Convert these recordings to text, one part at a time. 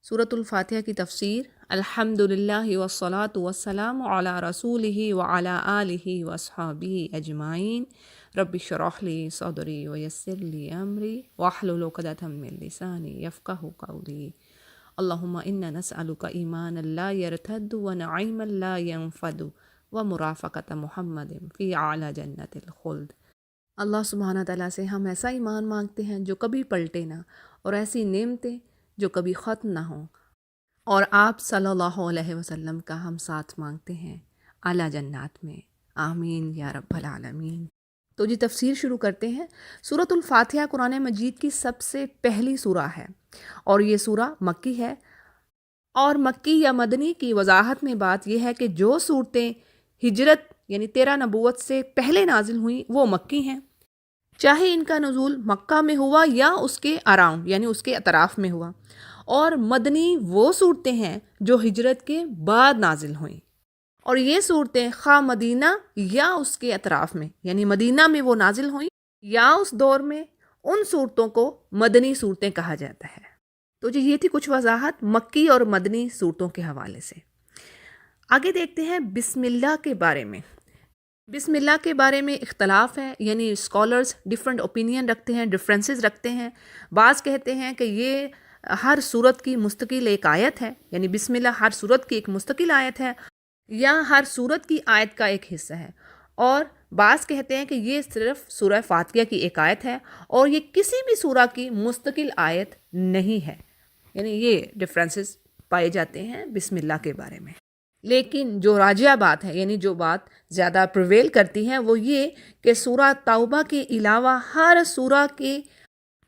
سورۃ الفاتحہ کی تفسیر۔ الحمدللہ والصلاۃ والسلام علی رسولہ وعلی آلہ واصحابہ اجمعین۔ رب اشرح لی صدری ویسر لی امری واحلل عقدۃ من لسانی یفقہوا قولی۔ اللہم انا نسألک ایمانا لا یرتد ونعیما لا ینفد ومرافقۃ محمد فی اعلی جنت الخلد۔ اللہ سبحانہ تعالیٰ سے ہم ایسا ایمان مانگتے ہیں جو کبھی پلٹے نہ، اور ایسی نعمتیں جو کبھی ختم نہ ہوں، اور آپ صلی اللہ علیہ وسلم کا ہم ساتھ مانگتے ہیں اعلیٰ جنات میں، آمین یا رب العالمین۔ تو جی تفسیر شروع کرتے ہیں۔ سورۃ الفاتحہ قرآن مجید کی سب سے پہلی سورہ ہے، اور یہ سورہ مکی ہے۔ اور مکی یا مدنی کی وضاحت میں بات یہ ہے کہ جو صورتیں ہجرت یعنی 13 نبوت سے پہلے نازل ہوئیں وہ مکی ہیں، چاہے ان کا نزول مکہ میں ہوا یا اس کے اراؤنڈ یعنی اس کے اطراف میں ہوا۔ اور مدنی وہ صورتیں ہیں جو ہجرت کے بعد نازل ہوئیں، اور یہ صورتیں خواہ مدینہ یا اس کے اطراف میں یعنی مدینہ میں وہ نازل ہوئیں یا اس دور میں، ان صورتوں کو مدنی صورتیں کہا جاتا ہے۔ تو جی یہ تھی کچھ وضاحت مکی اور مدنی صورتوں کے حوالے سے۔ آگے دیکھتے ہیں بسم اللہ کے بارے میں۔ بسم اللہ کے بارے میں اختلاف ہے، یعنی اسکالرز ڈفرینٹ اوپینین رکھتے ہیں، ڈفرینسز رکھتے ہیں۔ بعض کہتے ہیں کہ یہ ہر صورت کی مستقل ایک آیت ہے، یعنی بسم اللہ ہر صورت کی ایک مستقل آیت ہے، یا ہر صورت کی آیت کا ایک حصہ ہے۔ اور بعض کہتے ہیں کہ یہ صرف سورہ فاتحہ کی ایک آیت ہے، اور یہ کسی بھی سورہ کی مستقل آیت نہیں ہے۔ یعنی یہ ڈفرینسز پائے جاتے ہیں بسم اللہ کے بارے میں۔ لیکن جو راجح بات ہے، یعنی جو بات زیادہ پریویل کرتی ہے، وہ یہ کہ سورہ توبہ کے علاوہ ہر سورہ کے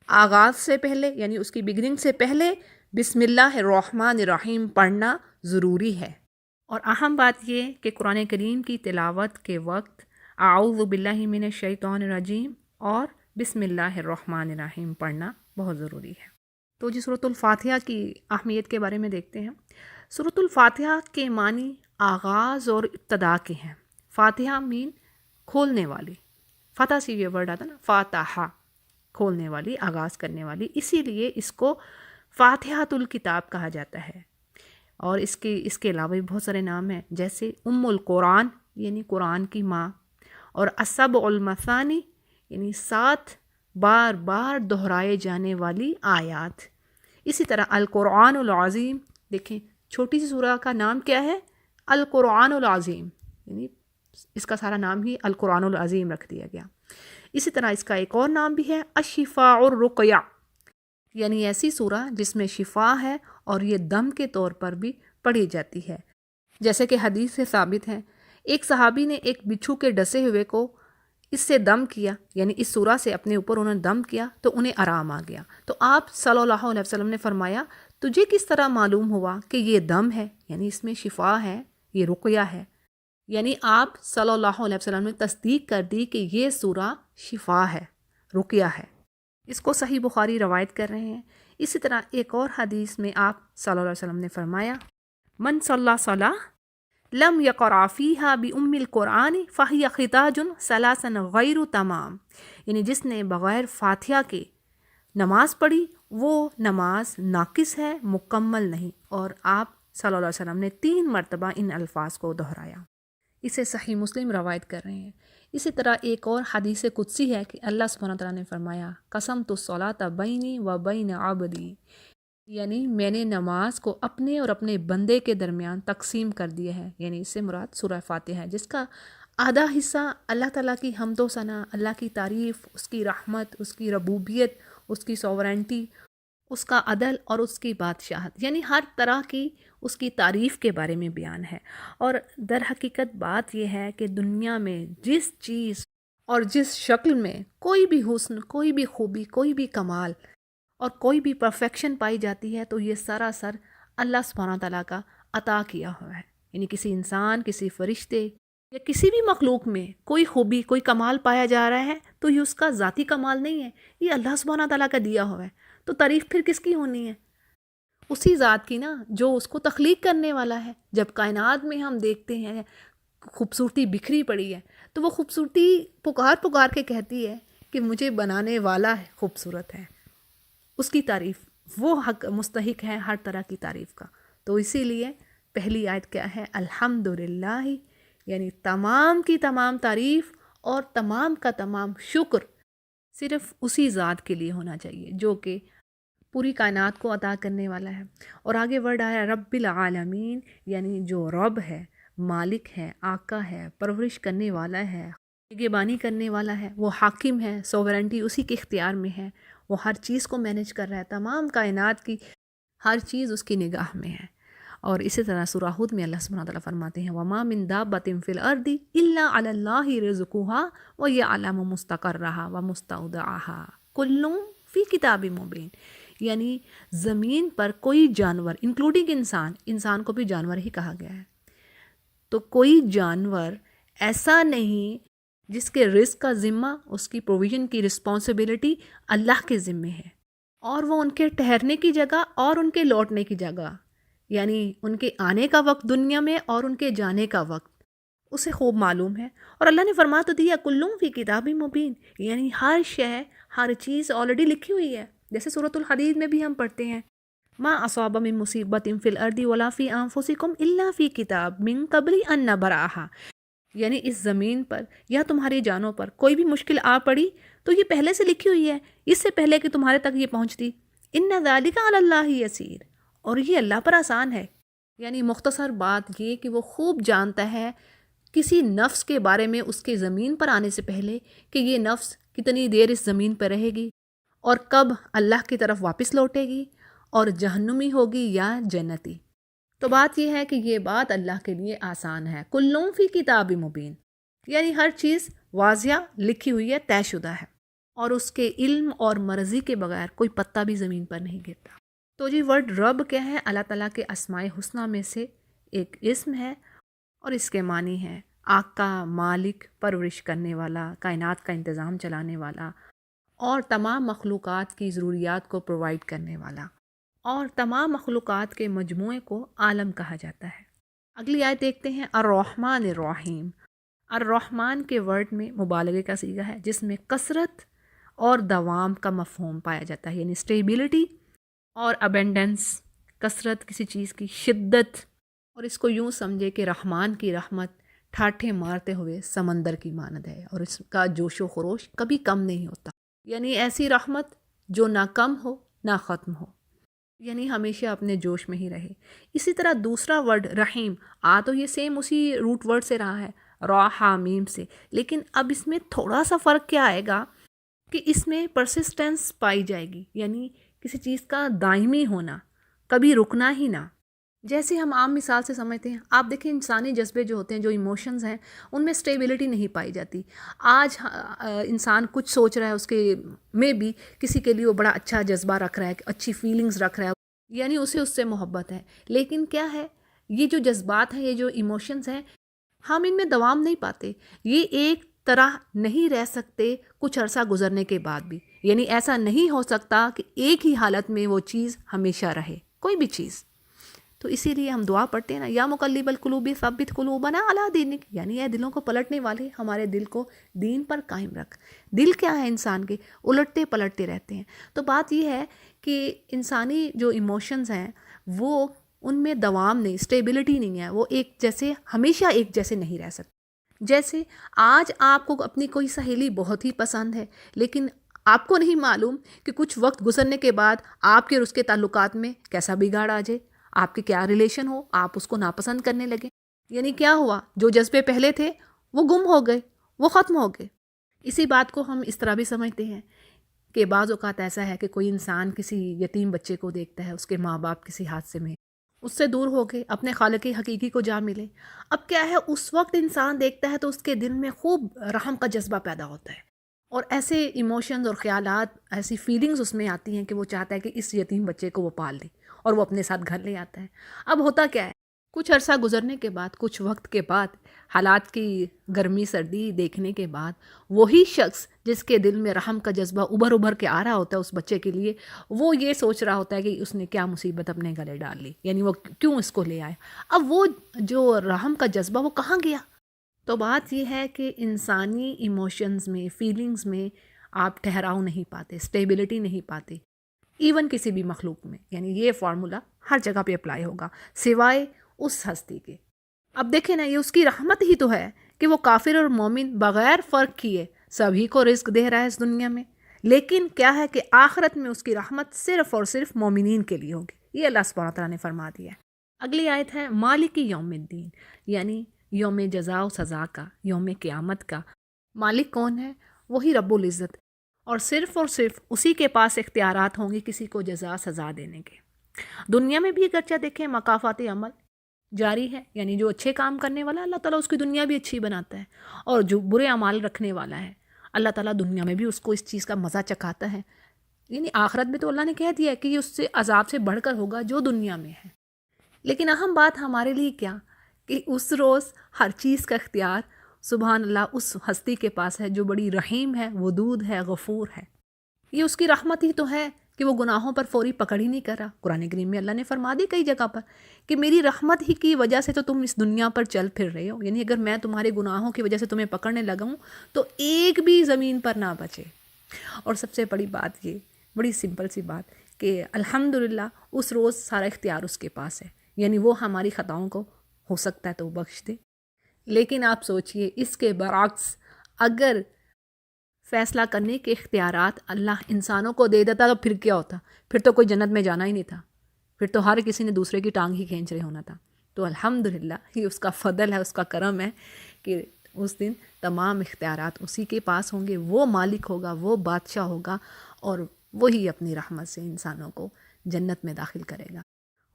آغاز سے پہلے یعنی اس کی بگننگ سے پہلے بسم اللہ الرحمن الرحیم پڑھنا ضروری ہے۔ اور اہم بات یہ کہ قرآن کریم کی تلاوت کے وقت اعوذ باللہ من الشیطان الرجیم اور بسم اللہ الرحمن الرحیم پڑھنا بہت ضروری ہے۔ تو جی سورۃ الفاتحہ کی اہمیت کے بارے میں دیکھتے ہیں۔ سورۃ الفاتحہ کے معنی آغاز اور ابتدا کے ہیں۔ فاتحہ مین کھولنے والی، فتح سے یہ ورڈ آتا نا، فاتحہ کھولنے والی، آغاز کرنے والی، اسی لیے اس کو فاتحۃ الکتاب کہا جاتا ہے۔ اور اس کے علاوہ بھی بہت سارے نام ہیں، جیسے ام القرآن یعنی قرآن کی ماں، اور السبع المثانی یعنی 7 بار بار دہرائے جانے والی آیات۔ اسی طرح القرآن العظیم، دیکھیں چھوٹی سی سورہ کا نام کیا ہے؟ القرآن العظیم، یعنی اس کا سارا نام ہی القرآن العظیم رکھ دیا گیا۔ اسی طرح اس کا ایک اور نام بھی ہے الشفاء الرقیہ، یعنی ایسی سورہ جس میں شفا ہے، اور یہ دم کے طور پر بھی پڑھی جاتی ہے، جیسے کہ حدیث سے ثابت ہے۔ ایک صحابی نے ایک بچھو کے ڈسے ہوئے کو اس سے دم کیا، یعنی اس سورہ سے اپنے اوپر انہوں نے دم کیا تو انہیں آرام آ گیا۔ تو آپ صلی اللہ علیہ وسلم نے فرمایا تجھے کس طرح معلوم ہوا کہ یہ دم ہے، یعنی اس میں شفا ہے، یہ رقیہ ہے؟ یعنی آپ صلی اللہ علیہ وسلم نے تصدیق کر دی کہ یہ سورہ شفا ہے، رقیہ ہے۔ اس کو صحیح بخاری روایت کر رہے ہیں۔ اسی طرح ایک اور حدیث میں آپ صلی اللہ علیہ وسلم نے فرمایا من صلی صلاۃ لم یقرأ فیہا بأم القرآن فہی خطاج ثلاثا غیر تمام، یعنی جس نے بغیر فاتحہ کے نماز پڑھی وہ نماز ناقص ہے، مکمل نہیں۔ اور آپ صلی اللہ علیہ وسلم نے 3 مرتبہ ان الفاظ کو دہرایا۔ اسے صحیح مسلم روایت کر رہے ہیں۔ اسی طرح ایک اور حدیث قدسی ہے کہ اللہ سبحانہ تعالیٰ نے فرمایا قسمت الصلاۃ بینی و بین عبدی، یعنی میں نے نماز کو اپنے اور اپنے بندے کے درمیان تقسیم کر دیا ہے، یعنی اس سے مراد سورہ فاتحہ ہے، جس کا آدھا حصہ اللہ تعالیٰ کی حمد و ثنا، اللہ کی تعریف، اس کی رحمت، اس کی ربوبیت، اس کی سوورنٹی، اس کا عدل اور اس کی بادشاہت، یعنی ہر طرح کی اس کی تعریف کے بارے میں بیان ہے۔ اور در حقیقت بات یہ ہے کہ دنیا میں جس چیز اور جس شکل میں کوئی بھی حسن، کوئی بھی خوبی، کوئی بھی کمال اور کوئی بھی پرفیکشن پائی جاتی ہے تو یہ سراسر اللہ سبحانہ تعالیٰ کا عطا کیا ہوا ہے۔ یعنی کسی انسان، کسی فرشتے یا کسی بھی مخلوق میں کوئی خوبی، کوئی کمال پایا جا رہا ہے تو یہ اس کا ذاتی کمال نہیں ہے، یہ اللہ سبحانہ تعالیٰ کا دیا ہوا ہے۔ تو تعریف پھر کس کی ہونی ہے؟ اسی ذات کی نا جو اس کو تخلیق کرنے والا ہے۔ جب کائنات میں ہم دیکھتے ہیں خوبصورتی بکھری پڑی ہے تو وہ خوبصورتی پکار پکار کے کہتی ہے کہ مجھے بنانے والا ہے خوبصورت ہے، اس کی تعریف وہ حق مستحق ہے ہر طرح کی تعریف کا۔ تو اسی لیے پہلی آیت کیا ہے؟ الحمدللہ، یعنی تمام کی تمام تعریف اور تمام کا تمام شکر صرف اسی ذات کے لیے ہونا چاہیے جو کہ پوری کائنات کو عطا کرنے والا ہے۔ اور آگے ورڈ آیا رب العالمین، یعنی جو رب ہے، مالک ہے، آقا ہے، پرورش کرنے والا ہے، نگہبانی کرنے والا ہے، وہ حاکم ہے، سوورنٹی اسی کے اختیار میں ہے، وہ ہر چیز کو مینیج کر رہا ہے، تمام کائنات کی ہر چیز اس کی نگاہ میں ہے۔ اور اسی طرح سورہ ہود میں اللہ سبحانہ وتعالیٰ فرماتے ہیں وَمَا مِن دَابَّةٍ فِي الْأَرْضِ إِلَّا عَلَى اللَّهِ رِزْقُهَا وَيَعْلَمُ مُسْتَقَرَّهَا وَمُسْتَوْدَعَهَا كُلٌّ فِي كِتَابٍ مُبِينٍ، یعنی زمین پر کوئی جانور انکلوڈنگ انسان کو بھی جانور ہی کہا گیا ہے، تو کوئی جانور ایسا نہیں جس کے رزق کا ذمہ، اس کی پروویژن کی رسپانسبلٹی اللہ کے ذمے ہے، اور وہ ان کے ٹھہرنے کی جگہ اور ان کے لوٹنے کی جگہ، یعنی ان کے آنے کا وقت دنیا میں اور ان کے جانے کا وقت اسے خوب معلوم ہے۔ اور اللہ نے فرما تو دیا کلٌ فی کتاب مبین، یعنی ہر شے، ہر چیز آلریڈی لکھی ہوئی ہے۔ جیسے سورۃ الحدید میں بھی ہم پڑھتے ہیں ما اصاب من مصیبت فی الارض ولا فی انفسکم الا فی کتاب من قبل ان نبرأها، یعنی اس زمین پر یا تمہاری جانوں پر کوئی بھی مشکل آ پڑی تو یہ پہلے سے لکھی ہوئی ہے، اس سے پہلے کہ تمہارے تک یہ پہنچتی۔ ان ذالک علی اللہ یسیر، اور یہ اللہ پر آسان ہے۔ یعنی مختصر بات یہ کہ وہ خوب جانتا ہے کسی نفس کے بارے میں اس کے زمین پر آنے سے پہلے کہ یہ نفس کتنی دیر اس زمین پر رہے گی اور کب اللہ کی طرف واپس لوٹے گی، اور جہنمی ہوگی یا جنتی۔ تو بات یہ ہے کہ یہ بات اللہ کے لیے آسان ہے۔ کلٌ فی کتاب مبین، یعنی ہر چیز واضح لکھی ہوئی ہے، طے شدہ ہے، اور اس کے علم اور مرضی کے بغیر کوئی پتا بھی زمین پر نہیں گرتا۔ تو جی ورڈ رب کیا ہے؟ اللہ تعالیٰ کے اسماء حسنہ میں سے ایک اسم ہے، اور اس کے معنی ہے آقا، مالک، پرورش کرنے والا، کائنات کا انتظام چلانے والا، اور تمام مخلوقات کی ضروریات کو پرووائڈ کرنے والا، اور تمام مخلوقات کے مجموعے کو عالم کہا جاتا ہے۔ اگلی آیت دیکھتے ہیں الرحمن الرحیم۔ الرحمن کے ورڈ میں مبالغے کا صیغہ ہے جس میں کثرت اور دوام کا مفہوم پایا جاتا ہے، یعنی اسٹیبلٹی اور ابینڈنس، کثرت کسی چیز کی، شدت، اور اس کو یوں سمجھے کہ رحمان کی رحمت ٹھاٹھے مارتے ہوئے سمندر کی مانند ہے، اور اس کا جوش و خروش کبھی کم نہیں ہوتا، یعنی ایسی رحمت جو نہ کم ہو نہ ختم ہو، یعنی ہمیشہ اپنے جوش میں ہی رہے۔ اسی طرح دوسرا ورڈ رحیم تو یہ سیم اسی روٹ ورڈ سے رہا ہے، را ہا میم سے، لیکن اب اس میں تھوڑا سا فرق کیا آئے گا کہ اس میں پرسسٹنس پائی جائے گی، یعنی کسی چیز کا دائمی ہونا، کبھی رکنا ہی نہ۔ جیسے ہم عام مثال سے سمجھتے ہیں، آپ دیکھیں انسانی جذبے جو ہوتے ہیں، جو ایموشنز ہیں، ان میں اسٹیبلٹی نہیں پائی جاتی۔ آج انسان کچھ سوچ رہا ہے، اس کے میں بھی کسی کے لیے وہ بڑا اچھا جذبہ رکھ رہا ہے، اچھی فیلنگز رکھ رہا ہے، یعنی اسے اس سے محبت ہے، لیکن کیا ہے، یہ جو جذبات ہیں، یہ جو ایموشنز ہیں، ہم ان میں دوام نہیں پاتے، یہ ایک طرح نہیں رہ سکتے کچھ عرصہ گزرنے کے بعد بھی، یعنی ایسا نہیں ہو سکتا کہ ایک ہی حالت میں وہ چیز ہمیشہ رہے، کوئی بھی چیز۔ تو اسی لیے ہم دعا پڑھتے ہیں نا، یا مقلب القلوب ثبت قلوبنا علی دینک، یعنی اے دلوں کو پلٹنے والے، ہمارے دل کو دین پر قائم رکھ۔ دل کیا ہے انسان کے؟ الٹتے پلٹتے رہتے ہیں۔ تو بات یہ ہے کہ انسانی جو ایموشنز ہیں وہ ان میں دوام نہیں، اسٹیبلٹی نہیں ہے، وہ ایک جیسے ہمیشہ ایک جیسے نہیں رہ سکتے۔ جیسے آج آپ کو اپنی کوئی سہیلی بہت ہی پسند ہے، لیکن آپ کو نہیں معلوم کہ کچھ وقت گزرنے کے بعد آپ کے اور اس کے تعلقات میں کیسا بگاڑ آ جائے، آپ کے کیا ریلیشن ہو، آپ اس کو ناپسند کرنے لگے، یعنی کیا ہوا، جو جذبے پہلے تھے وہ گم ہو گئے، وہ ختم ہو گئے۔ اسی بات کو ہم اس طرح بھی سمجھتے ہیں کہ بعض اوقات ایسا ہے کہ کوئی انسان کسی یتیم بچے کو دیکھتا ہے، اس کے ماں باپ کسی حادثے میں اس سے دور ہو گئے، اپنے خالق حقیقی کو جا ملے۔ اب کیا ہے، اس وقت انسان دیکھتا ہے تو اس کے دل میں خوب رحم کا جذبہ پیدا ہوتا ہے، اور ایسے ایموشنز اور خیالات، ایسی فیلنگز اس میں آتی ہیں کہ وہ چاہتا ہے کہ اس یتیم بچے کو وہ پال لے اور وہ اپنے ساتھ گھر لے آتا ہے۔ اب ہوتا کیا ہے، کچھ عرصہ گزرنے کے بعد، کچھ وقت کے بعد، حالات کی گرمی سردی دیکھنے کے بعد، وہی شخص جس کے دل میں رحم کا جذبہ ابھر کے آ رہا ہوتا ہے اس بچے کے لیے، وہ یہ سوچ رہا ہوتا ہے کہ اس نے کیا مصیبت اپنے گلے ڈال لی، یعنی وہ کیوں اس کو لے آئے۔ اب وہ جو رحم کا جذبہ وہ کہاں گیا؟ تو بات یہ ہے کہ انسانی ایموشنز میں، فیلنگز میں آپ ٹھہراؤ نہیں پاتے، اسٹیبلٹی نہیں پاتے، ایون کسی بھی مخلوق میں، یعنی یہ فارمولا ہر جگہ پہ اپلائی ہوگا سوائے اس ہستی کے۔ اب دیکھیں نا، یہ اس کی رحمت ہی تو ہے کہ وہ کافر اور مومن بغیر فرق کیے سبھی کو رزق دے رہا ہے اس دنیا میں، لیکن کیا ہے کہ آخرت میں اس کی رحمت صرف اور صرف مومنین کے لیے ہوگی، یہ اللہ سبحانہ تعالیٰ نے فرما دیا ہے۔ اگلی آیت ہے مالک یوم الدین، یعنی یوم جزا و سزا کا، یوم قیامت کا مالک کون ہے؟ وہی رب العزت، اور صرف اسی کے پاس اختیارات ہوں گے کسی کو جزا سزا دینے کے۔ دنیا میں بھی اگرچہ دیکھیں مکافات عمل جاری ہے، یعنی جو اچھے کام کرنے والا اللہ تعالیٰ اس کی دنیا بھی اچھی بناتا ہے، اور جو برے اعمال رکھنے والا ہے اللہ تعالیٰ دنیا میں بھی اس کو اس چیز کا مزہ چکھاتا ہے، یعنی آخرت میں تو اللہ نے کہہ دیا ہے کہ یہ اس سے عذاب سے بڑھ کر ہوگا جو دنیا میں ہے۔ لیکن اہم بات ہمارے لیے کیا کہ اس روز ہر چیز کا اختیار سبحان اللہ اس ہستی کے پاس ہے جو بڑی رحیم ہے، ودود ہے، غفور ہے۔ یہ اس کی رحمت ہی تو ہے کہ وہ گناہوں پر فوری پکڑ ہی نہیں کر رہا۔ قرآن کریم میں اللہ نے فرما دی کئی جگہ پر کہ میری رحمت ہی کی وجہ سے تو تم اس دنیا پر چل پھر رہے ہو، یعنی اگر میں تمہارے گناہوں کی وجہ سے تمہیں پکڑنے لگا ہوں تو ایک بھی زمین پر نہ بچے۔ اور سب سے بڑی بات یہ، بڑی سمپل سی بات کہ الحمدللہ اس روز سارا اختیار اس کے پاس ہے، یعنی وہ ہماری خطاؤں کو ہو سکتا ہے تو بخش دے۔ لیکن آپ سوچئے اس کے برعکس اگر فیصلہ کرنے کے اختیارات اللہ انسانوں کو دے دیتا تو پھر کیا ہوتا؟ پھر تو کوئی جنت میں جانا ہی نہیں تھا، پھر تو ہر کسی نے دوسرے کی ٹانگ ہی کھینچ رہے ہونا تھا۔ تو الحمدللہ یہ اس کا فضل ہے، اس کا کرم ہے کہ اس دن تمام اختیارات اسی کے پاس ہوں گے، وہ مالک ہوگا، وہ بادشاہ ہوگا، اور وہی اپنی رحمت سے انسانوں کو جنت میں داخل کرے گا۔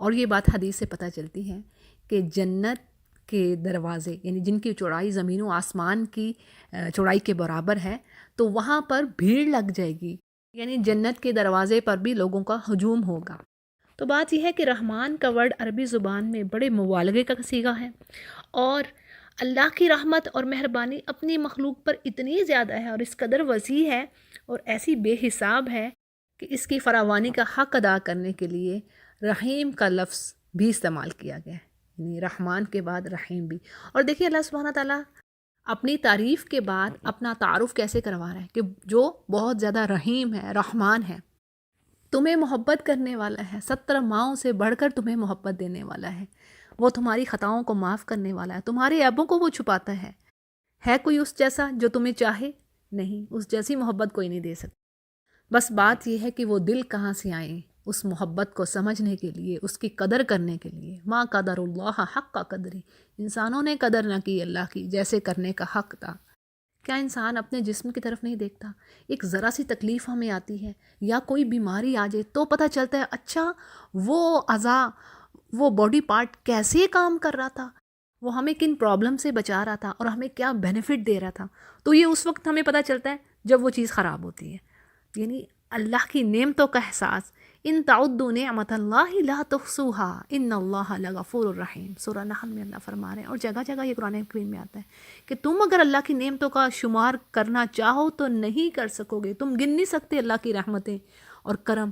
اور یہ بات حدیث سے پتہ چلتی ہے کہ جنت کے دروازے، یعنی جن کی چوڑائی زمین و آسمان کی چوڑائی کے برابر ہے، تو وہاں پر بھیڑ لگ جائے گی، یعنی جنت کے دروازے پر بھی لوگوں کا ہجوم ہوگا۔ تو بات یہ ہے کہ رحمان کا ورڈ عربی زبان میں بڑے مبالغے کا صیغہ ہے، اور اللہ کی رحمت اور مہربانی اپنی مخلوق پر اتنی زیادہ ہے اور اس قدر وسیع ہے اور ایسی بے حساب ہے کہ اس کی فراوانی کا حق ادا کرنے کے لیے رحیم کا لفظ بھی استعمال کیا گیا ہے، یعنی رحمان کے بعد رحیم بھی۔ اور دیکھیے اللہ سبحانہ تعالیٰ اپنی تعریف کے بعد اپنا تعارف کیسے کروا رہا ہے کہ جو بہت زیادہ رحیم ہے، رحمان ہے، تمہیں محبت کرنے والا ہے، 70 ماؤں سے بڑھ کر تمہیں محبت دینے والا ہے، وہ تمہاری خطاؤں کو معاف کرنے والا ہے، تمہارے عیبوں کو وہ چھپاتا ہے کوئی اس جیسا جو تمہیں چاہے؟ نہیں، اس جیسی محبت کوئی نہیں دے سکتا۔ بس بات یہ ہے کہ وہ دل کہاں سے آئیں اس محبت کو سمجھنے کے لیے، اس کی قدر کرنے کے لیے۔ ما قدر اللہ حق کا قدری، انسانوں نے قدر نہ کی اللہ کی جیسے کرنے کا حق تھا۔ کیا انسان اپنے جسم کی طرف نہیں دیکھتا؟ ایک ذرا سی تکلیف ہمیں آتی ہے یا کوئی بیماری آ جائے تو پتہ چلتا ہے اچھا وہ اعضاء، وہ باڈی پارٹ کیسے کام کر رہا تھا، وہ ہمیں کن پرابلم سے بچا رہا تھا اور ہمیں کیا بینیفٹ دے رہا تھا۔ تو یہ اس وقت ہمیں پتہ چلتا ہے جب وہ چیز خراب ہوتی ہے، یعنی اللہ کی نعمتوں کا احساس۔ ان تعدوا نعمت اللہ لا تحصوها ان اللہ لغفور الرحیم، سورہ نحل میں اللہ فرما رہے ہیں، اور جگہ جگہ یہ قرآن کریم میں آتا ہے کہ تم اگر اللہ کی نعمتوں کا شمار کرنا چاہو تو نہیں کر سکو گے، تم گن نہیں سکتے اللہ کی رحمتیں اور کرم۔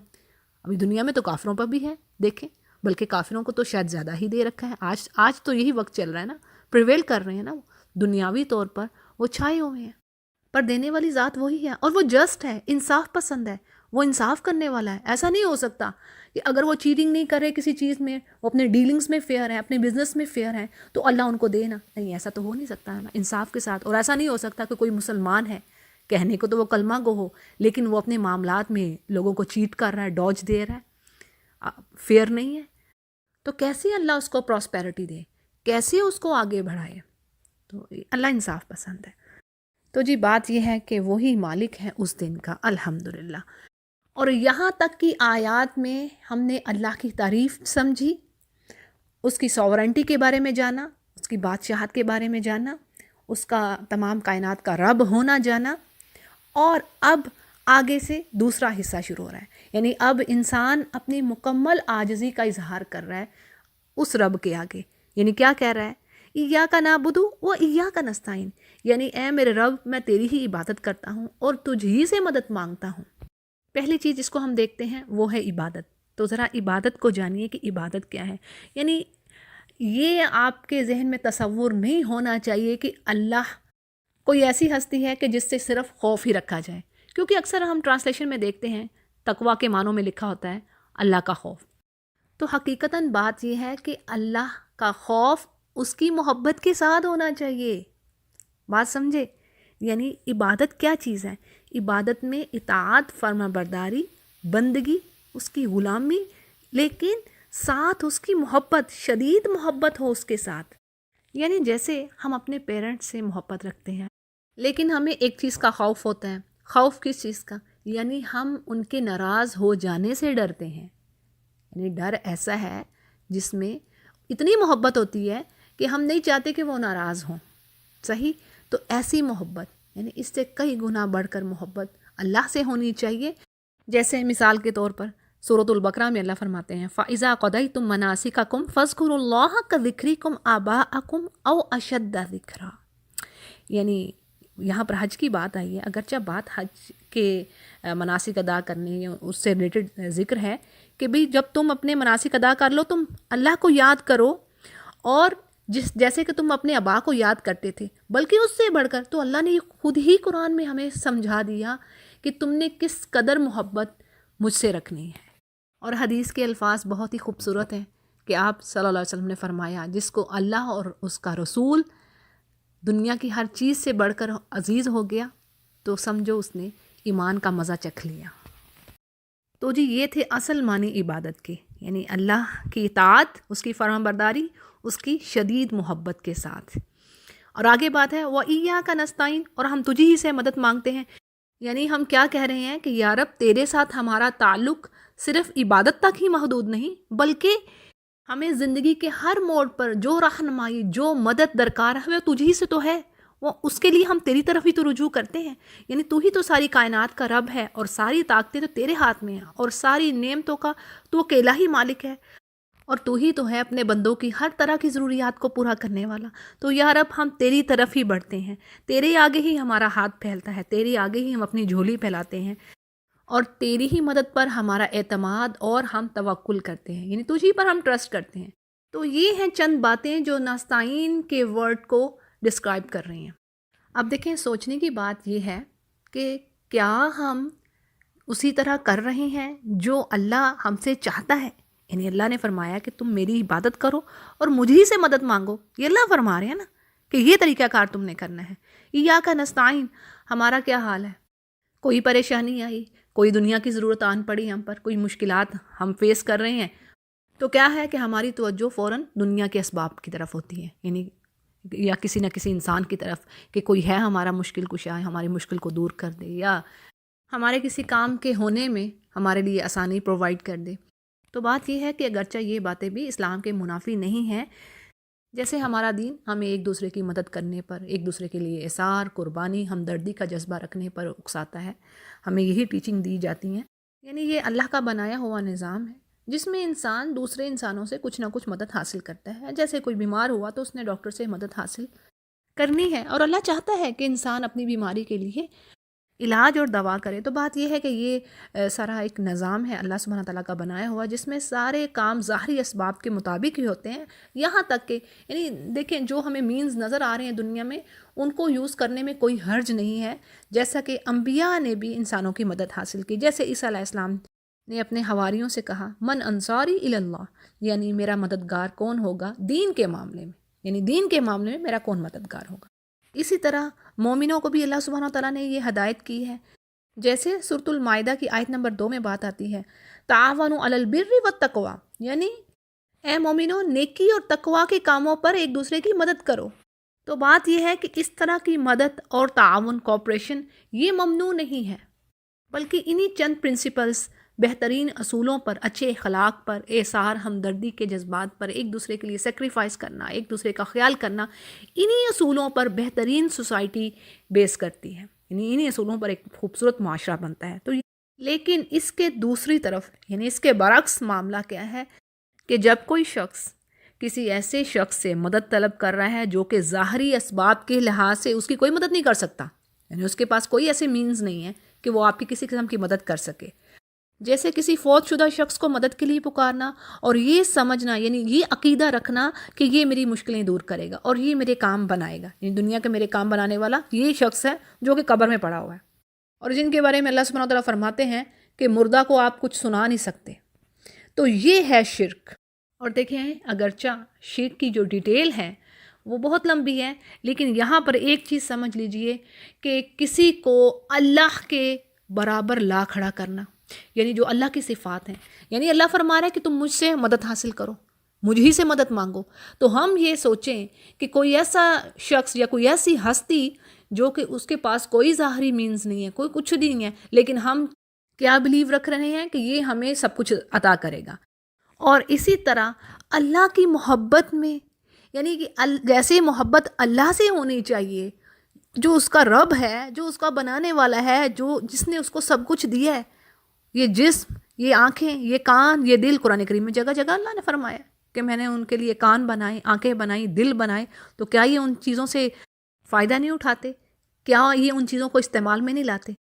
ابھی دنیا میں تو کافروں پر بھی ہے، دیکھیں، بلکہ کافروں کو تو شاید زیادہ ہی دے رکھا ہے۔ آج تو یہی وقت چل رہا ہے نا، پریویل کر رہے ہیں نا، دنیاوی طور پر وہ چھائے ہوئے ہیں، پر دینے والی ذات وہی ہے، اور وہ جسٹ ہے، انصاف پسند ہے، وہ انصاف کرنے والا ہے۔ ایسا نہیں ہو سکتا کہ اگر وہ چیٹنگ نہیں کر رہے کسی چیز میں، وہ اپنے ڈیلنگز میں فیئر ہیں، اپنے بزنس میں فیئر ہیں، تو اللہ ان کو دے نا، نہیں، ایسا تو ہو نہیں سکتا ہے نا انصاف کے ساتھ۔ اور ایسا نہیں ہو سکتا کہ کوئی مسلمان ہے، کہنے کو تو وہ کلمہ گو ہو، لیکن وہ اپنے معاملات میں لوگوں کو چیٹ کر رہا ہے، ڈوج دے رہا ہے، فیئر نہیں ہے، تو کیسے اللہ اس کو پراسپیرٹی دے، کیسے اس کو آگے بڑھائے؟ تو اللہ انصاف پسند ہے۔ تو جی بات یہ ہے کہ وہی مالک ہے اس دن کا، الحمدللہ۔ اور یہاں تک کہ آیات میں ہم نے اللہ کی تعریف سمجھی، اس کی ساورنٹی کے بارے میں جانا، اس کی بادشاہت کے بارے میں جانا، اس کا تمام کائنات کا رب ہونا جانا، اور اب آگے سے دوسرا حصہ شروع ہو رہا ہے، یعنی اب انسان اپنی مکمل عاجزی کا اظہار کر رہا ہے اس رب کے آگے۔ یعنی کیا کہہ رہا ہے؟ ایاک نعبد و ایاک نستعین، یعنی اے میرے رب میں تیری ہی عبادت کرتا ہوں اور تجھ ہی سے مدد مانگتا ہوں۔ پہلی چیز جس کو ہم دیکھتے ہیں وہ ہے عبادت۔ تو ذرا عبادت کو جانیے کہ عبادت کیا ہے۔ یعنی یہ آپ کے ذہن میں تصور نہیں ہونا چاہیے کہ اللہ کوئی ایسی ہستی ہے کہ جس سے صرف خوف ہی رکھا جائے، کیونکہ اکثر ہم ٹرانسلیشن میں دیکھتے ہیں تقویٰ کے معنوں میں لکھا ہوتا ہے اللہ کا خوف۔ تو حقیقتاً بات یہ ہے کہ اللہ کا خوف اس کی محبت کے ساتھ ہونا چاہیے۔ بات سمجھے؟ یعنی عبادت کیا چیز ہے؟ عبادت میں اطاعت، فرما برداری، بندگی، اس کی غلامی، لیکن ساتھ اس کی محبت، شدید محبت ہو اس کے ساتھ۔ یعنی جیسے ہم اپنے پیرنٹس سے محبت رکھتے ہیں، لیکن ہمیں ایک چیز کا خوف ہوتا ہے۔ خوف کس چیز کا؟ یعنی ہم ان کے ناراض ہو جانے سے ڈرتے ہیں۔ یعنی ڈر ایسا ہے جس میں اتنی محبت ہوتی ہے کہ ہم نہیں چاہتے کہ وہ ناراض ہوں۔ صحیح؟ تو ایسی محبت، یعنی اس سے کئی گنا بڑھ کر محبت اللہ سے ہونی چاہیے۔ جیسے مثال کے طور پر سورۃ البقرہ میں اللہ فرماتے ہیں فَإِذَا قَضَيْتُم مَنَاسِكَكُمْ فَاذْكُرُوا اللَّهَ كَذِكْرِكُمْ آبَاءَكُمْ أَوْ أَشَدَّ ذِكْرًا۔ یعنی یہاں پر حج کی بات آئی ہے، اگرچہ بات حج کے مناسک ادا کرنے اس سے ریلیٹڈ ذکر ہے کہ بھئی جب تم اپنے مناسک ادا کر لو تم اللہ کو یاد کرو، اور جیسے کہ تم اپنے آبا کو یاد کرتے تھے، بلکہ اس سے بڑھ کر تو اللہ نے خود ہی قرآن میں ہمیں سمجھا دیا کہ تم نے کس قدر محبت مجھ سے رکھنی ہے۔ اور حدیث کے الفاظ بہت ہی خوبصورت ہیں کہ آپ صلی اللہ علیہ وسلم نے فرمایا جس کو اللہ اور اس کا رسول دنیا کی ہر چیز سے بڑھ کر عزیز ہو گیا تو سمجھو اس نے ایمان کا مزہ چکھ لیا۔ تو جی یہ تھے اصل معنی عبادت کے، یعنی اللہ کی اطاعت، اس کی فرمان برداری، اس کی شدید محبت کے ساتھ۔ اور آگے بات ہے وَإِيَّاكَ نَسْتَعِينُ، اور ہم تجھی ہی سے مدد مانگتے ہیں۔ یعنی ہم کیا کہہ رہے ہیں کہ یا رب تیرے ساتھ ہمارا تعلق صرف عبادت تک ہی محدود نہیں، بلکہ ہمیں زندگی کے ہر موڑ پر جو رہنمائی، جو مدد درکار ہے وہ تجھی سے تو ہے، وہ اس کے لیے ہم تیری طرف ہی تو رجوع کرتے ہیں۔ یعنی تو ہی تو ساری کائنات کا رب ہے، اور ساری طاقتیں تو تیرے ہاتھ میں ہیں، اور ساری نعمتوں کا تو اکیلا ہی مالک ہے، اور تو ہی تو ہے اپنے بندوں کی ہر طرح کی ضروریات کو پورا کرنے والا۔ تو یا رب ہم تیری طرف ہی بڑھتے ہیں، تیرے آگے ہی ہمارا ہاتھ پھیلتا ہے، تیرے آگے ہی ہم اپنی جھولی پھیلاتے ہیں، اور تیری ہی مدد پر ہمارا اعتماد اور ہم توکل کرتے ہیں، یعنی تجھی پر ہم ٹرسٹ کرتے ہیں۔ تو یہ ہیں چند باتیں جو نستعین کے ورڈ کو ڈسکرائب کر رہی ہیں۔ اب دیکھیں سوچنے کی بات یہ ہے کہ کیا ہم اسی طرح کر رہے ہیں جو اللہ ہم سے چاہتا ہے؟ یعنی اللہ نے فرمایا کہ تم میری عبادت کرو اور مجھے سے مدد مانگو، یہ اللہ فرما رہے ہیں نا کہ یہ طریقہ کار تم نے کرنا ہے۔ ایاک نستعین، ہمارا کیا حال ہے؟ کوئی پریشانی آئی، کوئی دنیا کی ضرورت آن پڑی ہم پر، کوئی مشکلات ہم فیس کر رہے ہیں، تو کیا ہے کہ ہماری توجہ فوراً دنیا کے اسباب کی طرف ہوتی ہے، یعنی یا کسی نہ کسی انسان کی طرف کہ کوئی ہے ہمارا مشکل کشا ہے، ہماری مشکل کو دور کر دے، یا ہمارے کسی کام کے ہونے میں ہمارے لیے آسانی پرووائڈ کر دے۔ تو بات یہ ہے کہ اگرچہ یہ باتیں بھی اسلام کے منافی نہیں ہیں، جیسے ہمارا دین ہمیں ایک دوسرے کی مدد کرنے پر، ایک دوسرے کے لیے احسار، قربانی، ہمدردی کا جذبہ رکھنے پر اکساتا ہے، ہمیں یہی ٹیچنگ دی جاتی ہیں۔ یعنی یہ اللہ کا بنایا ہوا نظام ہے جس میں انسان دوسرے انسانوں سے کچھ نہ کچھ مدد حاصل کرتا ہے۔ جیسے کوئی بیمار ہوا تو اس نے ڈاکٹر سے مدد حاصل کرنی ہے، اور اللہ چاہتا ہے کہ انسان اپنی بیماری کے لیے علاج اور دوا کرے۔ تو بات یہ ہے کہ یہ سارا ایک نظام ہے اللہ سبحانہ تعالیٰ کا بنایا ہوا، جس میں سارے کام ظاہری اسباب کے مطابق ہی ہوتے ہیں، یہاں تک کہ یعنی دیکھیں جو ہمیں مینز نظر آ رہے ہیں دنیا میں ان کو یوز کرنے میں کوئی حرج نہیں ہے، جیسا کہ انبیاء نے بھی انسانوں کی مدد حاصل کی۔ جیسے عیسیٰ علیہ السلام نے اپنے حواریوں سے کہا من انصاری الی اللہ، یعنی میرا مددگار کون ہوگا دین کے معاملے میں، یعنی دین کے معاملے میں میرا کون مددگار ہوگا۔ اسی طرح مومنوں کو بھی اللہ سبحانہ تعالیٰ نے یہ ہدایت کی ہے، جیسے سورۃ المائدہ کی آیت نمبر 2 میں بات آتی ہے تعاونوا علی البر والتقوی، یعنی اے مومنوں نیکی اور تقوی کے کاموں پر ایک دوسرے کی مدد کرو۔ تو بات یہ ہے کہ اس طرح کی مدد اور تعاون، کوآپریشن یہ ممنوع نہیں ہے، بلکہ انہی چند پرنسپلز، بہترین اصولوں پر، اچھے اخلاق پر، احسار، ہمدردی کے جذبات پر، ایک دوسرے کے لیے سیکریفائس کرنا، ایک دوسرے کا خیال کرنا، انہی اصولوں پر بہترین سوسائٹی بیس کرتی ہے، یعنی انہی اصولوں پر ایک خوبصورت معاشرہ بنتا ہے۔ تو لیکن اس کے دوسری طرف یعنی اس کے برعکس معاملہ کیا ہے کہ جب کوئی شخص کسی ایسے شخص سے مدد طلب کر رہا ہے جو کہ ظاہری اسباب کے لحاظ سے اس کی کوئی مدد نہیں کر سکتا، یعنی اس کے پاس کوئی ایسے مینز نہیں ہے کہ وہ آپ کی کسی قسم کی مدد کر سکے، جیسے کسی فوت شدہ شخص کو مدد کے لیے پکارنا اور یہ سمجھنا، یعنی یہ عقیدہ رکھنا کہ یہ میری مشکلیں دور کرے گا اور یہ میرے کام بنائے گا، یعنی دنیا کے میرے کام بنانے والا یہ شخص ہے جو کہ قبر میں پڑا ہوا ہے، اور جن کے بارے میں اللہ سبحانہ وتعالیٰ فرماتے ہیں کہ مردہ کو آپ کچھ سنا نہیں سکتے. تو یہ ہے شرک. اور دیکھیں اگرچہ شرک کی جو ڈیٹیل ہے وہ بہت لمبی ہے، لیکن یہاں پر ایک چیز سمجھ لیجئے کہ کسی کو اللہ کے برابر لا کھڑا کرنا، یعنی جو اللہ کی صفات ہیں، یعنی اللہ فرما رہا ہے کہ تم مجھ سے مدد حاصل کرو، مجھ ہی سے مدد مانگو. تو ہم یہ سوچیں کہ کوئی ایسا شخص یا کوئی ایسی ہستی جو کہ اس کے پاس کوئی ظاہری مینز نہیں ہے، کوئی کچھ نہیں ہے، لیکن ہم کیا بلیو رکھ رہے ہیں کہ یہ ہمیں سب کچھ عطا کرے گا. اور اسی طرح اللہ کی محبت میں، یعنی کہ جیسے محبت اللہ سے ہونی چاہیے، جو اس کا رب ہے، جو اس کا بنانے والا ہے، جس نے اس کو سب کچھ دیا ہے، یہ جسم، یہ آنکھیں، یہ کان، یہ دل. قرآن کریم میں جگہ جگہ اللہ نے فرمایا کہ میں نے ان کے لیے کان بنائے، آنکھیں بنائی، دل بنائے. تو کیا یہ ان چیزوں سے فائدہ نہیں اٹھاتے؟ کیا یہ ان چیزوں کو استعمال میں نہیں لاتے؟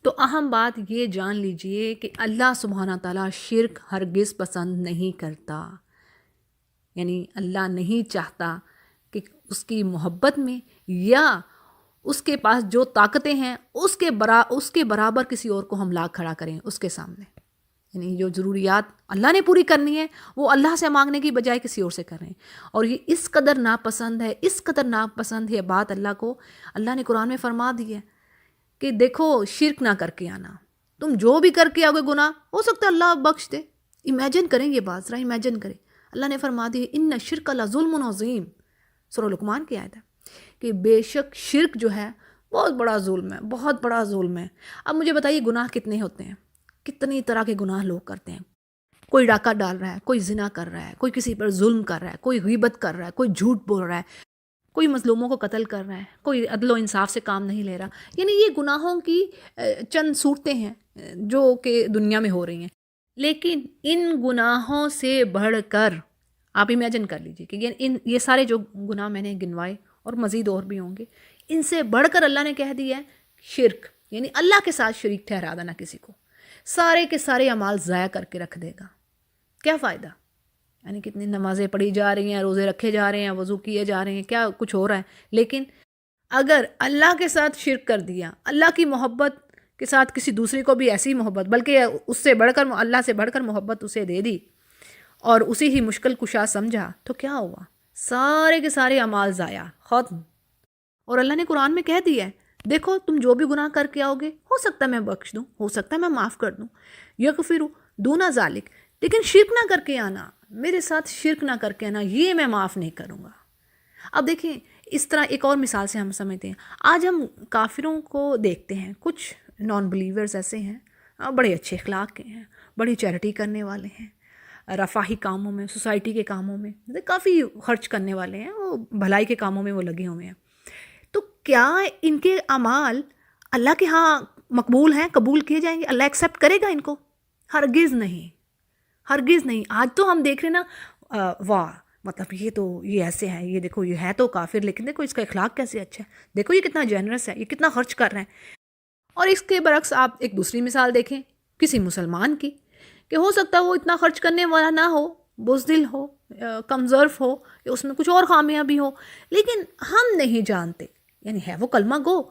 تو اہم بات یہ جان لیجئے کہ اللہ سبحانہ تعالیٰ شرک ہرگز پسند نہیں کرتا. یعنی اللہ نہیں چاہتا کہ اس کی محبت میں یا اس کے پاس جو طاقتیں ہیں اس کے برابر کسی اور کو ہم لا کھڑا کریں اس کے سامنے. یعنی جو ضروریات اللہ نے پوری کرنی ہے وہ اللہ سے مانگنے کی بجائے کسی اور سے کریں. اور یہ اس قدر ناپسند ہے، اس قدر ناپسند ہے بات اللہ کو. اللہ نے قرآن میں فرما دی ہے کہ دیکھو شرک نہ کر کے آنا، تم جو بھی کر کے آؤ گے گناہ، ہو سکتا ہے اللہ بخش دے. امیجن کریں یہ بات، ذرا امیجن کریں. اللہ نے فرما دی ان الشرک لظلم عظیم، سورہ لقمان کی آیت ہے کہ بے شک شرک جو ہے بہت بڑا ظلم ہے، بہت بڑا ظلم ہے. اب مجھے بتائیے گناہ کتنے ہوتے ہیں؟ کتنی طرح کے گناہ لوگ کرتے ہیں. کوئی ڈاکہ ڈال رہا ہے، کوئی زنا کر رہا ہے، کوئی کسی پر ظلم کر رہا ہے، کوئی غیبت کر رہا ہے، کوئی جھوٹ بول رہا ہے، کوئی مظلوموں کو قتل کر رہا ہے، کوئی عدل و انصاف سے کام نہیں لے رہا. یعنی یہ گناہوں کی چند صورتیں ہیں جو کہ دنیا میں ہو رہی ہیں. لیکن ان گناہوں سے بڑھ کر آپ امیجن کر لیجئے کہ یہ سارے جو گناہ میں نے گنوائے اور مزید اور بھی ہوں گے، ان سے بڑھ کر اللہ نے کہہ دیا ہے شرک، یعنی اللہ کے ساتھ شریک ٹھہرا دینا کسی کو. سارے کے سارے اعمال ضائع کر کے رکھ دے گا. کیا فائدہ؟ یعنی کتنی نمازیں پڑھی جا رہی ہیں، روزے رکھے جا رہے ہیں، وضو کیے جا رہے ہیں، کیا کچھ ہو رہا ہے، لیکن اگر اللہ کے ساتھ شرک کر دیا، اللہ کی محبت کے ساتھ کسی دوسرے کو بھی ایسی محبت، بلکہ اس سے بڑھ کر اللہ سے بڑھ کر محبت اسے دے دی اور اسی ہی مشکل کشا سمجھا، تو کیا ہوا؟ سارے کے سارے اعمال ضائع، ختم. اور اللہ نے قرآن میں کہہ دیا ہے دیکھو تم جو بھی گناہ کر کے آؤ گے، ہو سکتا ہے میں بخش دوں، ہو سکتا ہے میں معاف کر دوں، یغفر دون ذالک، لیکن شرک نہ کر کے آنا، میرے ساتھ شرک نہ کر کے آنا، یہ میں معاف نہیں کروں گا. اب دیکھیں اس طرح ایک اور مثال سے ہم سمجھتے ہیں. آج ہم کافروں کو دیکھتے ہیں، کچھ نان بلیورز ایسے ہیں، بڑے اچھے اخلاق کے ہیں، بڑی چیریٹی کرنے والے ہیں، رفاہی کاموں میں، سوسائٹی کے کاموں میں کافی خرچ کرنے والے ہیں، وہ بھلائی کے کاموں میں وہ لگے ہوئے ہیں. تو کیا ان کے اعمال اللہ کے ہاں مقبول ہیں، قبول کیے جائیں گے؟ اللہ ایکسیپٹ کرے گا ان کو؟ ہرگز نہیں، ہرگز نہیں. آج تو ہم دیکھ رہے نا، واہ مطلب یہ ایسے ہے، یہ دیکھو یہ ہے تو کافر، لیکن دیکھو اس کا اخلاق کیسے اچھا ہے، دیکھو یہ کتنا جینرس ہے، یہ کتنا خرچ کر رہے ہیں. اور اس کے برعکس آپ ایک دوسری مثال دیکھیں کسی مسلمان کی، کہ ہو سکتا ہے وہ اتنا خرچ کرنے والا نہ ہو، بزدل ہو، کمزرف ہو، یا اس میں کچھ اور خامیاں بھی ہو، لیکن ہم نہیں جانتے، یعنی ہے وہ کلمہ گو،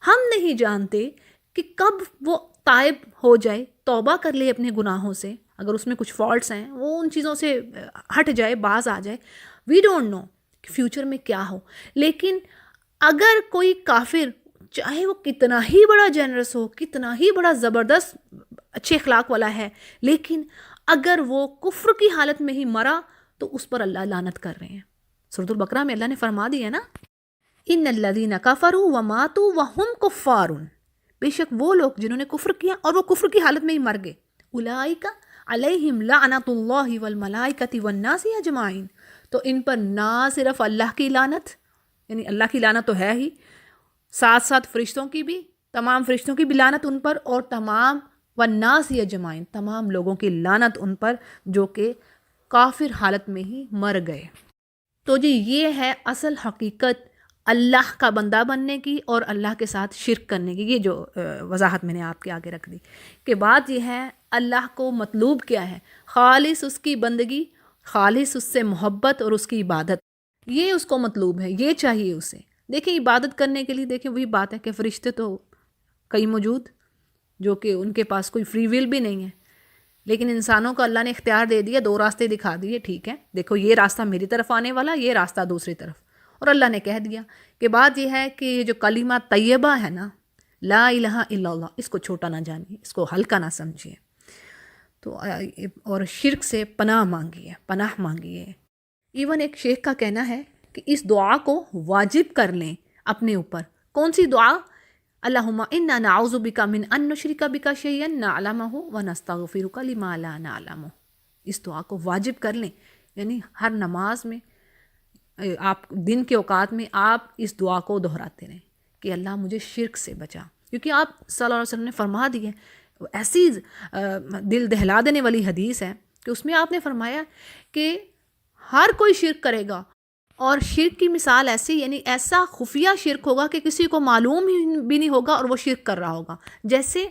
ہم نہیں جانتے کہ کب وہ تائب ہو جائے، توبہ کر لے اپنے گناہوں سے، اگر اس میں کچھ فالٹس ہیں وہ ان چیزوں سے ہٹ جائے، باز آ جائے. وی ڈونٹ نو کہ فیوچر میں کیا ہو. لیکن اگر کوئی کافر چاہے وہ کتنا ہی بڑا جنرس ہو، کتنا ہی بڑا زبردست اچھے اخلاق والا ہے، لیکن اگر وہ کفر کی حالت میں ہی مرا تو اس پر اللہ لعنت کر رہے ہیں. سورۃ البقرہ میں اللہ نے فرما دیا نا، ان الذین کفروا وماتوا وهم کفار، بے شک وہ لوگ جنہوں نے کفر کیا اور وہ کفر کی حالت میں ہی مر گئے، اولئک علیہم لعنت اللہ والملائکۃ والناس اجمعین، تو ان پر نہ صرف اللہ کی لعنت، یعنی اللہ کی لعنت تو ہے ہی، ساتھ ساتھ فرشتوں کی بھی، تمام فرشتوں کی بھی لعنت ان پر، اور تمام والناس اجمعین، تمام لوگوں کی لعنت ان پر جو کہ کافر حالت میں ہی مر گئے. تو جی یہ ہے اصل حقیقت اللہ کا بندہ بننے کی اور اللہ کے ساتھ شرک کرنے کی. یہ جو وضاحت میں نے آپ کے آگے رکھ دی کہ بات یہ ہے اللہ کو مطلوب کیا ہے، خالص اس کی بندگی، خالص اس سے محبت اور اس کی عبادت، یہ اس کو مطلوب ہے، یہ چاہیے اسے. دیکھیں عبادت کرنے کے لیے دیکھیں وہی بات ہے کہ فرشتے تو کئی موجود، جو کہ ان کے پاس کوئی فری ول بھی نہیں ہے، لیکن انسانوں کو اللہ نے اختیار دے دیا، دو راستے دکھا دیے، ٹھیک ہے دیکھو یہ راستہ میری طرف آنے والا، یہ راستہ دوسری طرف، اور اللہ نے کہہ دیا کہ بات یہ ہے کہ جو کلمہ طیبہ ہے نا، لا الہ الا اللہ، اس کو چھوٹا نہ جانیے، اس کو ہلکا نہ سمجھیے، تو اور شرک سے پناہ مانگیے۔ ایون ایک شیخ کا کہنا ہے کہ اس دعا کو واجب کر لیں اپنے اوپر۔ کون سی دعا؟ اللہم انا نعوذ بک من ان نشرک بک شیئا نعلمہ ونستغفرک لما لا نعلم۔ اس دعا کو واجب کر لیں، یعنی ہر نماز میں، آپ دن کے اوقات میں آپ اس دعا کو دہراتے رہیں کہ اللہ مجھے شرک سے بچا، کیونکہ آپ صلی اللہ علیہ وسلم نے فرما دی ہے، ایسی دل دہلا دینے والی حدیث ہے کہ اس میں آپ نے فرمایا کہ ہر کوئی شرک کرے گا، اور شرک کی مثال ایسی، یعنی ایسا خفیہ شرک ہوگا کہ کسی کو معلوم ہی بھی نہیں ہوگا اور وہ شرک کر رہا ہوگا۔ جیسے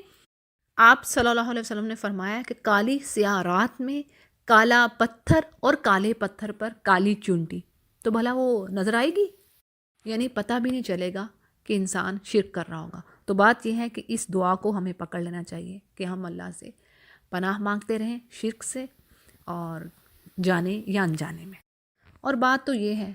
آپ صلی اللہ علیہ وسلم نے فرمایا کہ کالی سیاہ رات میں کالا پتھر اور کالے پتھر پر کالی چونٹی، تو بھلا وہ نظر آئے گی؟ یعنی پتہ بھی نہیں چلے گا کہ انسان شرک کر رہا ہوگا۔ تو بات یہ ہے کہ اس دعا کو ہمیں پکڑ لینا چاہیے کہ ہم اللہ سے پناہ مانگتے رہیں شرک سے، اور جانے یا انجانے میں۔ اور بات تو یہ ہے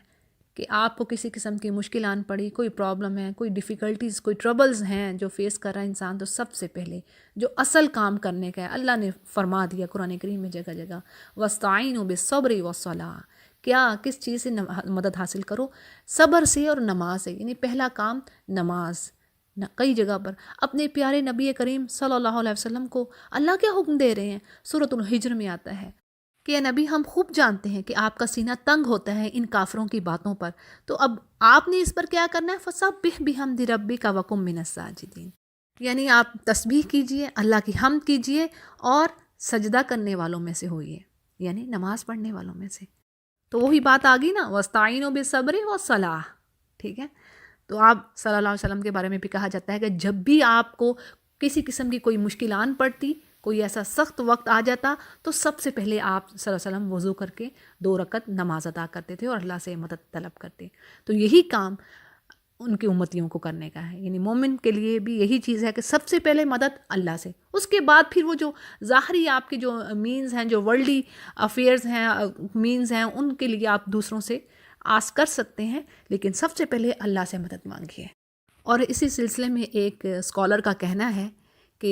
کہ آپ کو کسی قسم کی مشکل آن پڑی، کوئی پرابلم ہے، کوئی ڈیفیکلٹیز، کوئی ٹربلز ہیں جو فیس کر رہا ہے انسان، تو سب سے پہلے جو اصل کام کرنے کا ہے، اللہ نے فرما دیا قرآن کریم میں جگہ جگہ، وَاسْتَعِينُوا بِالصَّبْرِ وَالصَّلَاةِ، کیا کس چیز سے مدد حاصل کرو؟ صبر سے اور نماز سے، یعنی پہلا کام نماز۔ کئی جگہ پر اپنے پیارے نبی کریم صلی اللہ علیہ وسلم کو اللہ کیا حکم دے رہے ہیں؟ سورۃ الحجر میں آتا ہے کہ اے نبی، ہم خوب جانتے ہیں کہ آپ کا سینہ تنگ ہوتا ہے ان کافروں کی باتوں پر، تو اب آپ نے اس پر کیا کرنا ہے؟ فَسَبِّحْ بِحَمْدِ رَبِّكَ وَكُن مِّنَ السَّاجِدِينَ، یعنی آپ تسبیح کیجئے، اللہ کی حمد کیجئے اور سجدہ کرنے والوں میں سے ہوئیے، یعنی نماز پڑھنے والوں میں سے۔ تو وہی بات آ گئی نا، وَاسْتَعِينُوا بِالصَّبْرِ وَالصَّلَاةِ، ٹھیک ہے؟ تو آپ صلی اللہ علیہ وسلم کے بارے میں بھی کہا جاتا ہے کہ جب بھی آپ کو کسی قسم کی کوئی مشکل آن پڑتی، کوئی ایسا سخت وقت آ جاتا، تو سب سے پہلے آپ صلی اللہ علیہ وسلم وضو کر کے 2 رکعت نماز ادا کرتے تھے اور اللہ سے مدد طلب کرتے۔ تو یہی کام ان کی امتیوں کو کرنے کا ہے، یعنی مومن کے لیے بھی یہی چیز ہے کہ سب سے پہلے مدد اللہ سے، اس کے بعد پھر وہ جو ظاہری آپ کے جو مینز ہیں، جو ورلڈلی افیئرز ہیں، مینز ہیں، ان کے لیے آپ دوسروں سے آس کر سکتے ہیں، لیکن سب سے پہلے اللہ سے مدد مانگیے۔ اور اسی سلسلے میں ایک اسکالر کا کہنا ہے کہ